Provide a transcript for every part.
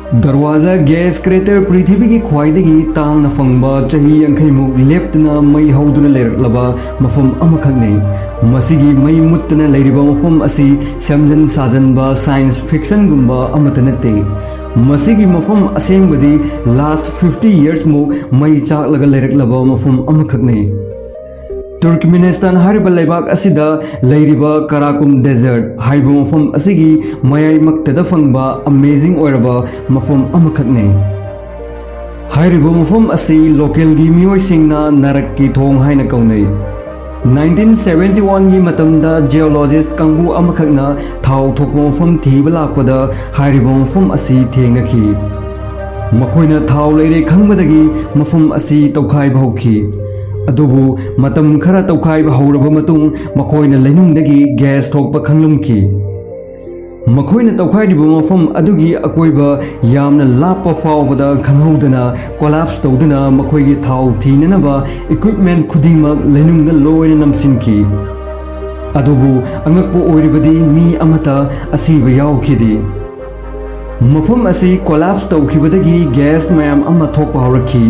दरवाजा gas crater पृथ्वी की ख्वाइदगी तांगना फंगबा चाही यांखैमुक लेप्तना मई हौदुना लेरक्लबा मफम अमखकने मसिगी मई मुत्तना लेरिबा मफम असि सेमजन साजनबा साइंस फिक्शन गुम्बा अमत नते मसिगी मफम असेंबदी लास्ट 50 years मुक मई चाकलगा लेरक्लबा मफम अमखकने तुर्कमेनिस्तान हारिबा लेबाक असिदा लेरिबा कराकुम डेजर्ट हाइबा मफम असिगी मयाई मक्तदा फंगबा अमेजिंग ओइरबा मफम अमखकने हारिबा मफम असि लोकल गी मियोइसिंगना नरक की थोंग हाइना कौनै 1971 की मतमदा जियोलॉजिस्ट कांगू अमखकना थाव थोकपा मफम थीबा लाकपदा हारिबा मफम असि थेंगखि मखोइना थाव लेरे खंगबदगी मफम असि तौखाइबा हौखि अदुबु मतम खरा तौखाइबा हौरबा मतुंग मखोइना लेनुंगदगी गैस थोकपा खंगलुमखि मखोइना तौखाइदिबा मफम अदुगी अकोइबा यामना लापा फावबदा खंगहौदना कोलैप्स तौदना मखोइगी थाव थीननबा इक्विपमेंट खुदिमक लेनुंगदा लोइना नमसिनखि अदुबु अंगकपो ओइरिबदी मी अमता असिबा यावखिदि मफम असि कोलैप्स तौखिबदगी गैस मयाम अमा थोकपा हौरखि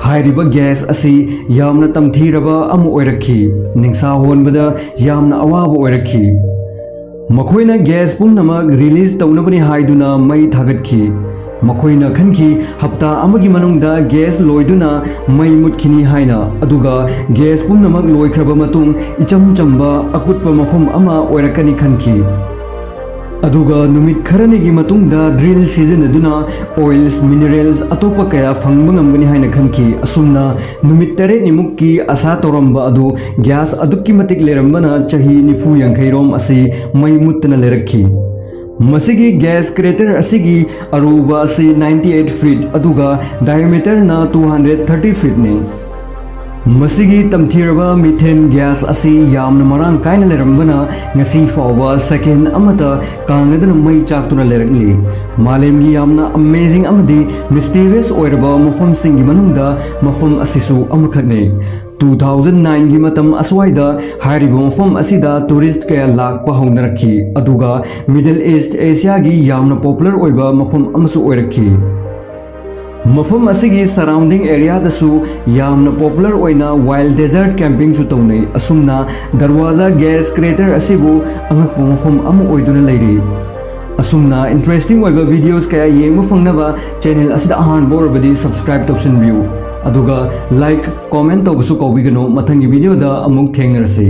हाइरिबा गैस असि यामना तमथीरबा अम ओइरखि निंसा होनबदा यामना अवाबा ओइरखि मखोइना गैस पुनमक रिलीज तौनबनि हाइदुना मई थागतखि मखोइना खनखि हप्ता अमगी मनुंगदा गैस लोइदुना मई मुतखिनी हाइना अदुगा गैस पुनमक लोइख्रबा मतुंग इचम चंबा अकुतपा मफम अमा ओइरकनि खनखि अदुगा नुमित खरनेगी मतुंगदा ड्रिल सिजनदुना ऑयल्स मिनरल्स अतोपा कया फंगबा ngamgani haina khanki asumna नुमित तरे निमुक्की आशा तौरंबा अदु गैस अदुक्की मतिक लेरंबना चाही निफु यांखैरोम असि मई मुत्तना लेरखि मसिगी गैस क्रेटर असिगी अरुबा असि 98 फीट अदुगा डायमीटर ना 230 फीट ने मसिगी तमथीरबा मीथेन गैस असि यामना मरांग कायना लेरंबना ngasi फावबा सेकेंड अमता कांगदना मई चाकतुना लेरकली मालेमगी यामना अमेजिंग अमदी मिस्टीरियस ओइरबा मफम सिंगी मनुंगदा मफम असिसु अमखने 2009 की मतम असवाइदा हारिबा मफम असिदा टूरिस्ट कया लाकपा हौनरखि अदुगा मिडिल ईस्ट एशिया की यामना पॉपुलर ओइबा मफम अमसु ओइरखि मफम असिगी सराउंडिंग एरिया दसु यामना पॉपुलर ओइना वाइल्ड डेजर्ट कैंपिंग सु तौनै असुमना दरवाजा गैस क्रेटर असिबु अंगकपा मफम अम ओइदुना लेरि असुमना इंटरेस्टिंग ओइबा वीडियोस कया येंगबा फंगनबा चैनल असिदा अहानबा ओरबदी सब्सक्राइब तौसनबियु अदुगा लाइक कमेंट तौबसु कौबिगनो मथंगी वीडियो दा अमुक थेंगरसे।